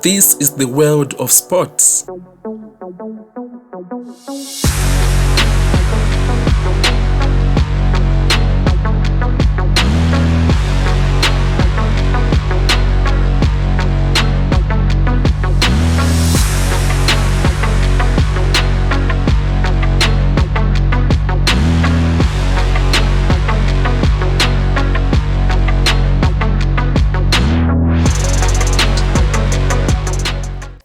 This is the world of sports.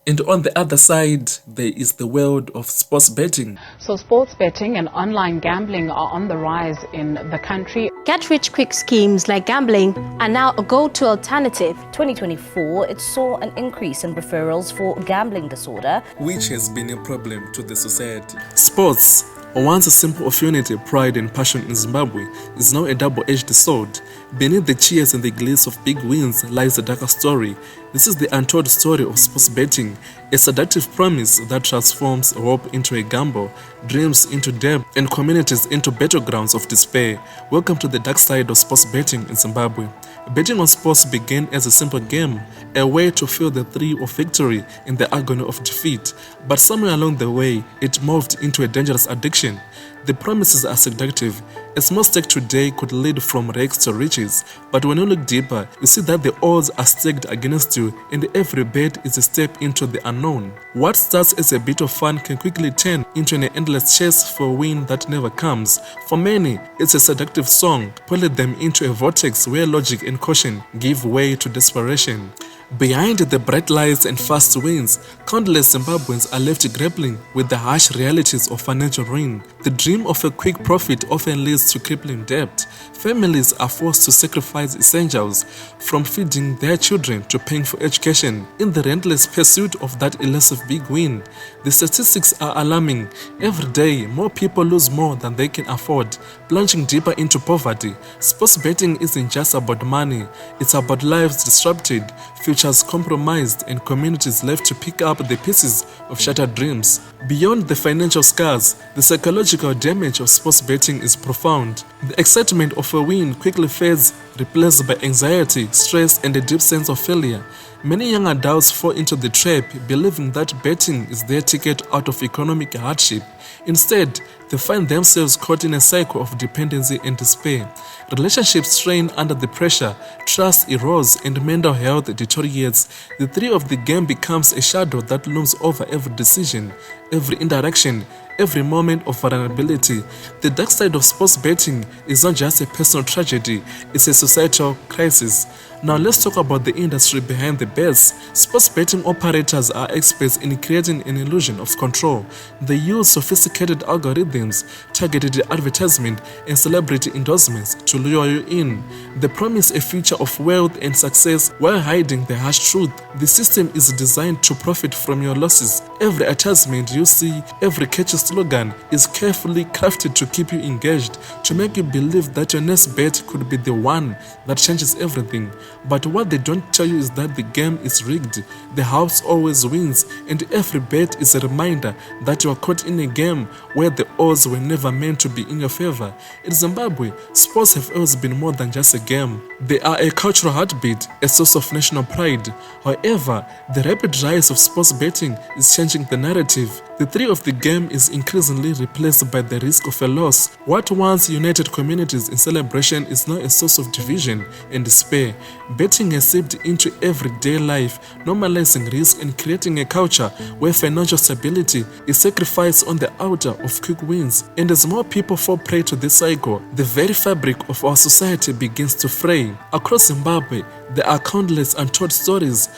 And on the other side, there is the world of sports betting. So sports betting and online gambling are on the rise in the country. Get-rich-quick schemes like gambling are now a go-to alternative. 2024, it saw an increase in referrals for gambling disorder, which has been a problem to the society. Sports, once a symbol of unity, pride and passion in Zimbabwe, is now a double-edged sword. Beneath the cheers and the glees of big wins lies a darker story. This is the untold story of sports betting, a seductive promise that transforms hope into a gamble, dreams into debt, and communities into battlegrounds of despair. Welcome to the dark side of sports betting in Zimbabwe. Betting on sports began as a simple game, a way to feel the thrill of victory in the agony of defeat. But somewhere along the way, it morphed into a dangerous addiction. The promises are seductive. A small stake today could lead from rags to riches, but when you look deeper, you see that the odds are stacked against you, and every bet is a step into the unknown. What starts as a bit of fun can quickly turn into an endless chase for a win that never comes. For many, it's a seductive song, pulling them into a vortex where logic and caution give way to desperation. Behind the bright lights and fast wins, countless Zimbabweans are left grappling with the harsh realities of financial ruin. The dream of a quick profit often leads to crippling debt. Families are forced to sacrifice essentials, from feeding their children to paying for education, in the relentless pursuit of that elusive big win. The statistics are alarming. Every day, more people lose more than they can afford, plunging deeper into poverty. Sports betting isn't just about money, it's about lives disrupted, futures compromised, and communities left to pick up the pieces of shattered dreams. Beyond the financial scars, the psychological damage of sports betting is profound. The excitement of a win quickly fades, replaced by anxiety, stress, and a deep sense of failure. Many young adults fall into the trap, believing that betting is their ticket out of economic hardship. Instead, they find themselves caught in a cycle of dependency and despair. Relationships strain under the pressure, trust erodes, and mental health deteriorates. The thrill of the game becomes a shadow that looms over every decision, every interaction, every moment of vulnerability. The dark side of sports betting is not just a personal tragedy, it's a societal crisis. Now let's talk about the industry behind the bets. Sports betting operators are experts in creating an illusion of control. They use sophisticated algorithms, targeted advertisement, and celebrity endorsements to lure you in. They promise a future of wealth and success while hiding the harsh truth. The system is designed to profit from your losses. Every advertisement you see, every catchy slogan is carefully crafted to keep you engaged, to make you believe that your next bet could be the one that changes everything. But what they don't tell you is that the game is rigged. The house always wins, and every bet is a reminder that you are caught in a game where the odds were never meant to be in your favor. In Zimbabwe, sports have always been more than just a game. They are a cultural heartbeat, a source of national pride. However, the rapid rise of sports betting is changing the narrative. The thrill of the game is increasingly replaced by the risk of a loss. What once united communities in celebration is now a source of division and despair. Betting has seeped into everyday life, normalizing risk and creating a culture where financial stability is sacrificed on the altar of quick wins. And as more people fall prey to this cycle, the very fabric of our society begins to fray. Across Zimbabwe, there are countless untold stories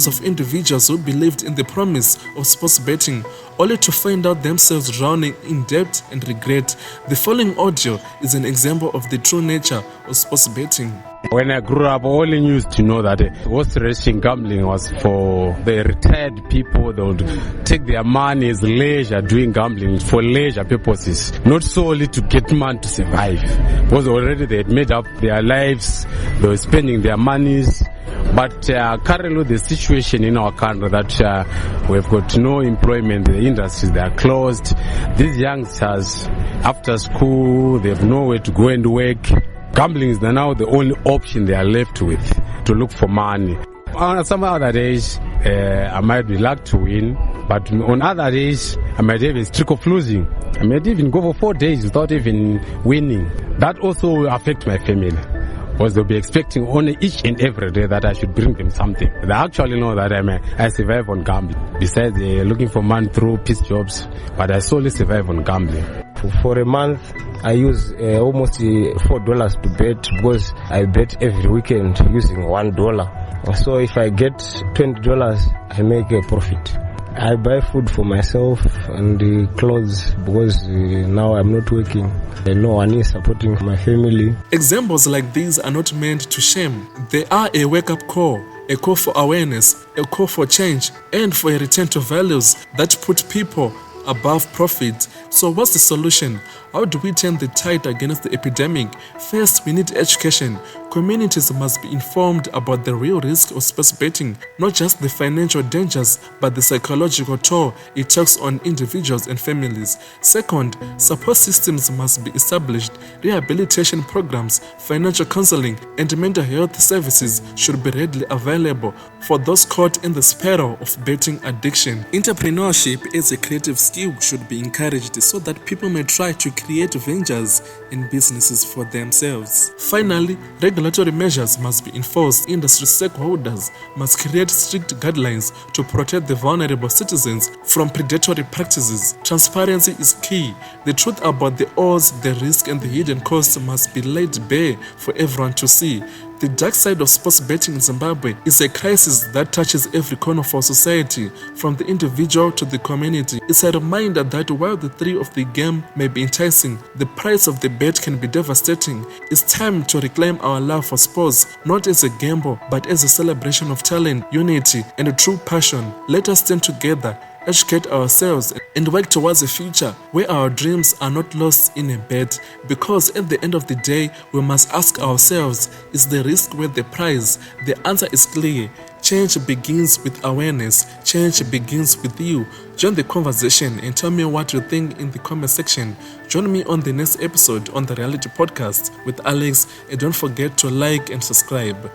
of individuals who believed in the promise of sports betting, only to find out themselves drowning in debt and regret. The following audio is an example of the true nature of sports betting. When I grew up, I only used to know that horse racing gambling was for the retired people. They would take their money as leisure, doing gambling for leisure purposes, not solely to get money to survive. Because already they had made up their lives, they were spending their monies. But currently the situation in our country that we've got no employment, the industries, they are closed. These youngsters, after school, they have nowhere to go and work. Gambling is now the only option they are left with to look for money. On some other days, I might be lucky to win, but on other days, I might have a streak of losing. I might even go for 4 days without even winning. That also will affect my family, because they'll be expecting on each and every day that I should bring them something. They actually know that I survive on gambling. Besides, they're looking for money through piece jobs, but I solely survive on gambling. For a month, I use almost $4 to bet, because I bet every weekend using $1. So if I get $20, I make a profit. I buy food for myself and clothes, because now I'm not working. No one is supporting my family. Examples like these are not meant to shame. They are a wake-up call, a call for awareness, a call for change, and for a return to values that put people above profit. So what's the solution? How do we turn the tide against the epidemic? First, we need education. Communities must be informed about the real risk of sports betting, not just the financial dangers, but the psychological toll it takes on individuals and families. Second, support systems must be established. Rehabilitation programs, financial counseling, and mental health services should be readily available for those caught in the spiral of betting addiction. Entrepreneurship as a creative skill should be encouraged so that people may try to create ventures and businesses for themselves. Finally, regulatory measures must be enforced. Industry stakeholders must create strict guidelines to protect the vulnerable citizens from predatory practices. Transparency is key. The truth about the odds, the risk, and the hidden costs must be laid bare for everyone to see. The dark side of sports betting in Zimbabwe is a crisis that touches every corner of our society, from the individual to the community. It's a reminder that while the thrill of the game may be enticing, the price of the bet can be devastating. It's time to reclaim our love for sports, not as a gamble, but as a celebration of talent, unity, and a true passion. Let us stand together, educate ourselves, and work towards a future where our dreams are not lost in a bet, because at the end of the day, we must ask ourselves, is the risk worth the price? The answer is clear. Change begins with awareness. Change begins with you. Join the conversation and tell me what you think in the comment section. Join me on the next episode on the Reality Podcast with Alex, and don't forget to like and subscribe.